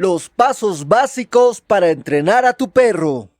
Los pasos básicos para entrenar a tu perro.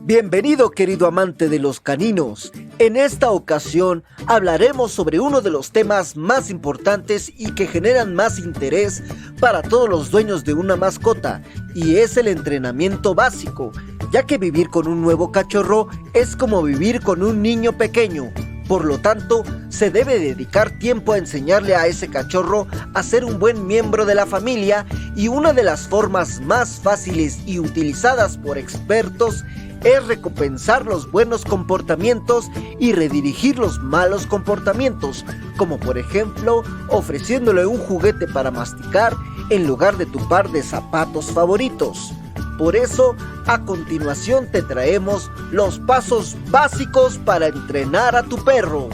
Bienvenido, querido amante de los caninos. En esta ocasión hablaremos sobre uno de los temas más importantes y que generan más interés para todos los dueños de una mascota, y es el entrenamiento básico, ya que vivir con un nuevo cachorro es como vivir con un niño pequeño. Por lo tanto, se debe dedicar tiempo a enseñarle a ese cachorro a ser un buen miembro de la familia, y una de las formas más fáciles y utilizadas por expertos es recompensar los buenos comportamientos y redirigir los malos comportamientos, como por ejemplo ofreciéndole un juguete para masticar en lugar de tu par de zapatos favoritos. Por eso, a continuación te traemos los pasos básicos para entrenar a tu perro.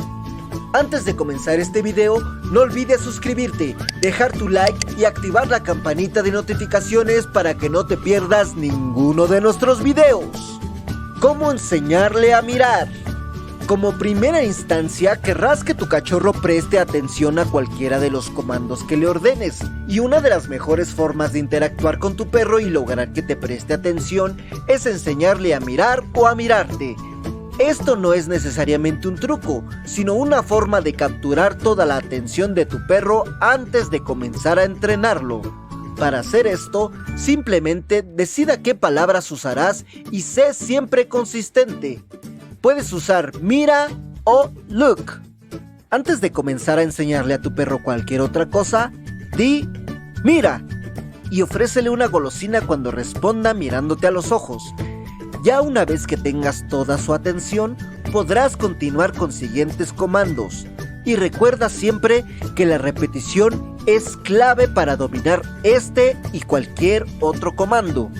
Antes de comenzar este video, no olvides suscribirte, dejar tu like y activar la campanita de notificaciones para que no te pierdas ninguno de nuestros videos. ¿Cómo enseñarle a mirar? Como primera instancia, querrás que tu cachorro preste atención a cualquiera de los comandos que le ordenes, y una de las mejores formas de interactuar con tu perro y lograr que te preste atención es enseñarle a mirar o a mirarte. Esto no es necesariamente un truco, sino una forma de capturar toda la atención de tu perro antes de comenzar a entrenarlo. Para hacer esto, simplemente decida qué palabras usarás y sé siempre consistente. Puedes usar mira o look. Antes de comenzar a enseñarle a tu perro cualquier otra cosa, di mira y ofrécele una golosina cuando responda mirándote a los ojos. Ya una vez que tengas toda su atención, podrás continuar con siguientes comandos. Y recuerda siempre que la repetición es clave para dominar este y cualquier otro comando.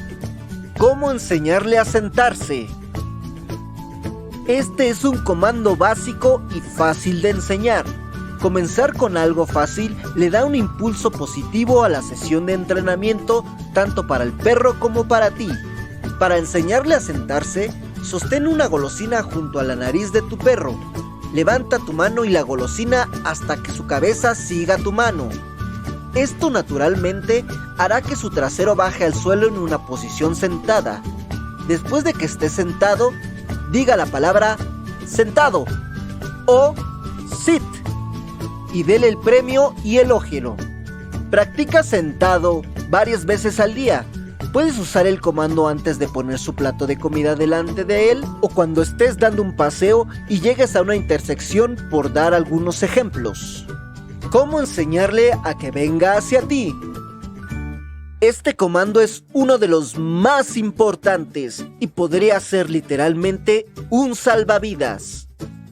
¿Cómo enseñarle a sentarse? Este es un comando básico y fácil de enseñar. Comenzar con algo fácil le da un impulso positivo a la sesión de entrenamiento, tanto para el perro como para ti. Para enseñarle a sentarse, sostén una golosina junto a la nariz de tu perro. Levanta tu mano y la golosina hasta que su cabeza siga tu mano. Esto naturalmente hará que su trasero baje al suelo en una posición sentada. Después de que esté sentado, diga la palabra sentado o sit y dele el premio y elógielo. Practica sentado varias veces al día. Puedes usar el comando antes de poner su plato de comida delante de él o cuando estés dando un paseo y llegues a una intersección, por dar algunos ejemplos. ¿Cómo enseñarle a que venga hacia ti? Este comando es uno de los más importantes y podría ser literalmente un salvavidas.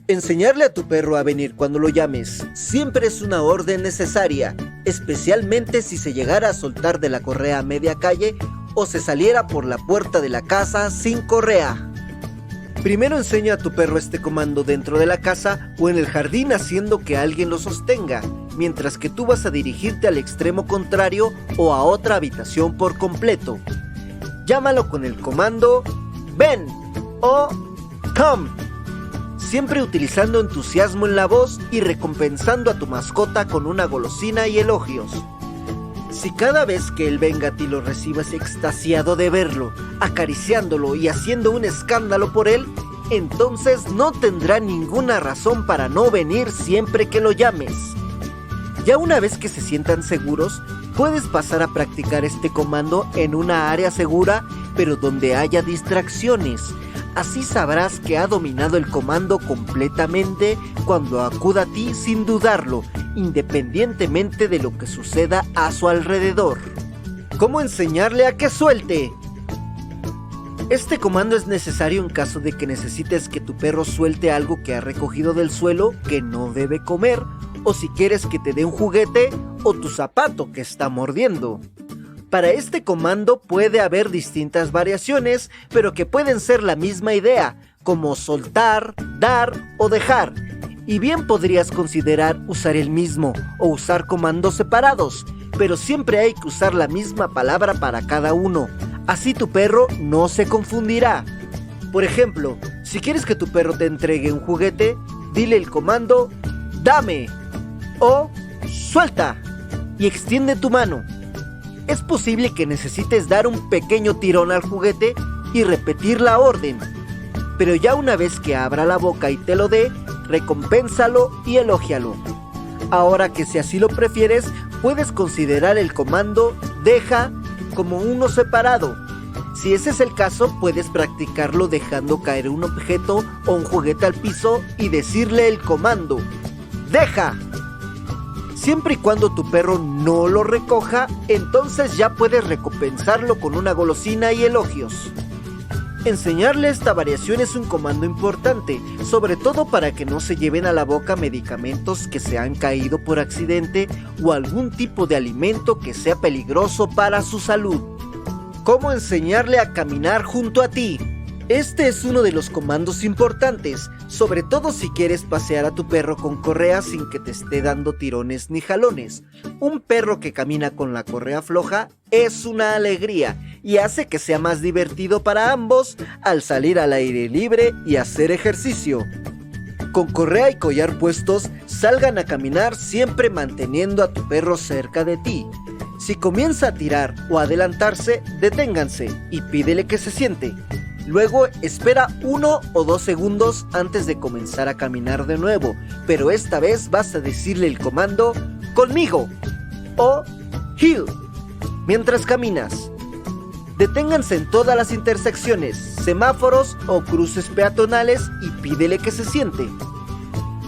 Enseñarle a tu perro a venir cuando lo llames siempre es una orden necesaria, especialmente si se llegara a soltar de la correa a media calle o se saliera por la puerta de la casa sin correa. Primero enseña a tu perro este comando dentro de la casa o en el jardín haciendo que alguien lo sostenga, mientras que tú vas a dirigirte al extremo contrario o a otra habitación por completo. Llámalo con el comando ven o come, siempre utilizando entusiasmo en la voz y recompensando a tu mascota con una golosina y elogios. Si cada vez que él venga a ti lo recibes extasiado de verlo, acariciándolo y haciendo un escándalo por él, entonces no tendrá ninguna razón para no venir siempre que lo llames. Ya una vez que se sientan seguros, puedes pasar a practicar este comando en una área segura, pero donde haya distracciones. Así sabrás que ha dominado el comando completamente cuando acuda a ti sin dudarlo, independientemente de lo que suceda a su alrededor. ¿Cómo enseñarle a que suelte? Este comando es necesario en caso de que necesites que tu perro suelte algo que ha recogido del suelo que no debe comer, o si quieres que te dé un juguete o tu zapato que está mordiendo. Para este comando puede haber distintas variaciones, pero que pueden ser la misma idea, como soltar, dar o dejar. Y bien podrías considerar usar el mismo o usar comandos separados, pero siempre hay que usar la misma palabra para cada uno. Así tu perro no se confundirá. Por ejemplo, si quieres que tu perro te entregue un juguete, dile el comando dame o suelta y extiende tu mano. Es posible que necesites dar un pequeño tirón al juguete y repetir la orden. Pero ya una vez que abra la boca y te lo dé, recompénsalo y elógialo. Ahora que si así lo prefieres, puedes considerar el comando deja como uno separado. Si ese es el caso, puedes practicarlo dejando caer un objeto o un juguete al piso y decirle el comando ¡deja! Siempre y cuando tu perro no lo recoja, entonces ya puedes recompensarlo con una golosina y elogios. Enseñarle esta variación es un comando importante, sobre todo para que no se lleven a la boca medicamentos que se han caído por accidente o algún tipo de alimento que sea peligroso para su salud. ¿Cómo enseñarle a caminar junto a ti? Este es uno de los comandos importantes, sobre todo si quieres pasear a tu perro con correa sin que te esté dando tirones ni jalones. Un perro que camina con la correa floja es una alegría y hace que sea más divertido para ambos al salir al aire libre y hacer ejercicio. Con correa y collar puestos, salgan a caminar siempre manteniendo a tu perro cerca de ti. Si comienza a tirar o adelantarse, deténganse y pídele que se siente. Luego espera 1 o 2 segundos antes de comenzar a caminar de nuevo, pero esta vez vas a decirle el comando conmigo o heel mientras caminas. Deténganse en todas las intersecciones, semáforos o cruces peatonales y pídele que se siente.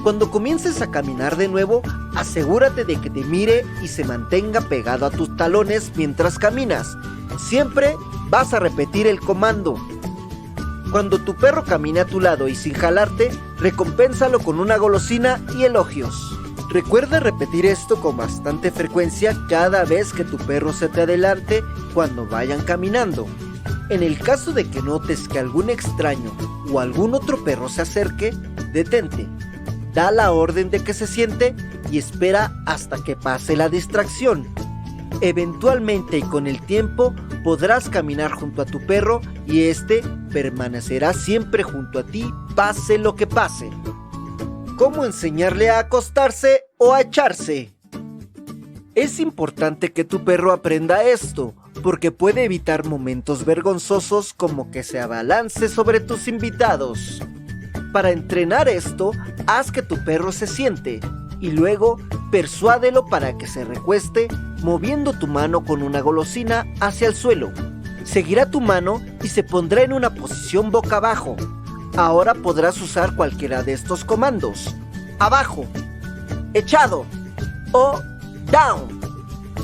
Cuando comiences a caminar de nuevo, asegúrate de que te mire y se mantenga pegado a tus talones mientras caminas. Siempre vas a repetir el comando. Cuando tu perro camine a tu lado y sin jalarte, recompénsalo con una golosina y elogios. Recuerda repetir esto con bastante frecuencia cada vez que tu perro se te adelante cuando vayan caminando. En el caso de que notes que algún extraño o algún otro perro se acerque, detente. Da la orden de que se siente y espera hasta que pase la distracción. Eventualmente y con el tiempo podrás caminar junto a tu perro y este permanecerá siempre junto a ti, pase lo que pase. ¿Cómo enseñarle a acostarse o a echarse? Es importante que tu perro aprenda esto, porque puede evitar momentos vergonzosos como que se abalance sobre tus invitados. Para entrenar esto, haz que tu perro se siente y luego persuádelo para que se recueste moviendo tu mano con una golosina hacia el suelo. Seguirá tu mano y se pondrá en una posición boca abajo. Ahora podrás usar cualquiera de estos comandos: abajo, echado o down,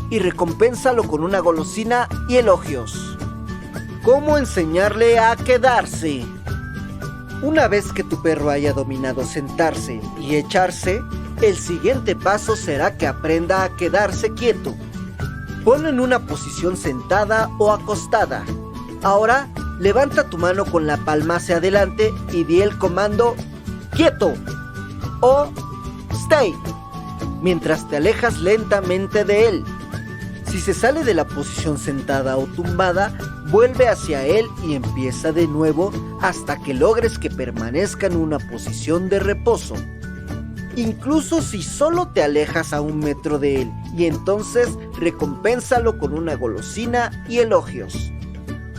y recompénsalo con una golosina y elogios. ¿Cómo enseñarle a quedarse? Una vez que tu perro haya dominado sentarse y echarse, el siguiente paso será que aprenda a quedarse quieto. Ponlo en una posición sentada o acostada. Ahora, levanta tu mano con la palma hacia adelante y di el comando quieto o stay, mientras te alejas lentamente de él. Si se sale de la posición sentada o tumbada, vuelve hacia él y empieza de nuevo hasta que logres que permanezca en una posición de reposo. Incluso si solo te alejas a 1 metro de él, y entonces recompénsalo con una golosina y elogios.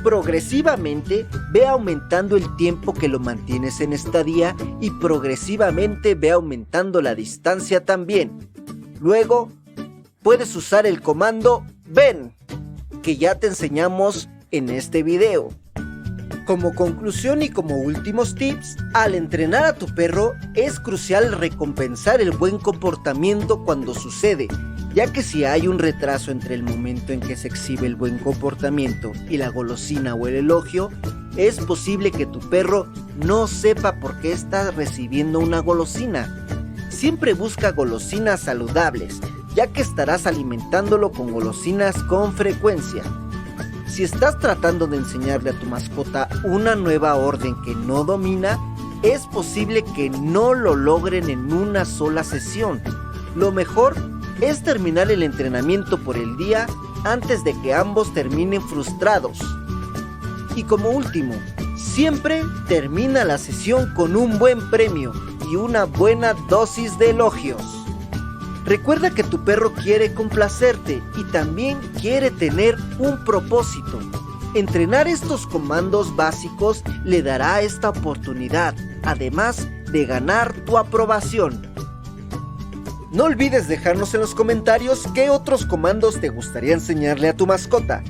Progresivamente ve aumentando el tiempo que lo mantienes en estadía y progresivamente ve aumentando la distancia también. Luego puedes usar el comando ven, que ya te enseñamos en este video. Como conclusión y como últimos tips, al entrenar a tu perro es crucial recompensar el buen comportamiento cuando sucede, ya que si hay un retraso entre el momento en que se exhibe el buen comportamiento y la golosina o el elogio, es posible que tu perro no sepa por qué está recibiendo una golosina. Siempre busca golosinas saludables, ya que estarás alimentándolo con golosinas con frecuencia. Si estás tratando de enseñarle a tu mascota una nueva orden que no domina, es posible que no lo logren en una sola sesión. Lo mejor es terminar el entrenamiento por el día antes de que ambos terminen frustrados. Y como último, siempre termina la sesión con un buen premio y una buena dosis de elogios. Recuerda que tu perro quiere complacerte y también quiere tener un propósito. Entrenar estos comandos básicos le dará esta oportunidad, además de ganar tu aprobación. No olvides dejarnos en los comentarios qué otros comandos te gustaría enseñarle a tu mascota.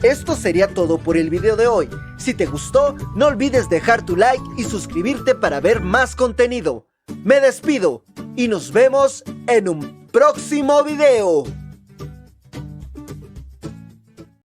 Esto sería todo por el video de hoy. Si te gustó, no olvides dejar tu like y suscribirte para ver más contenido. Me despido y nos vemos en un próximo video.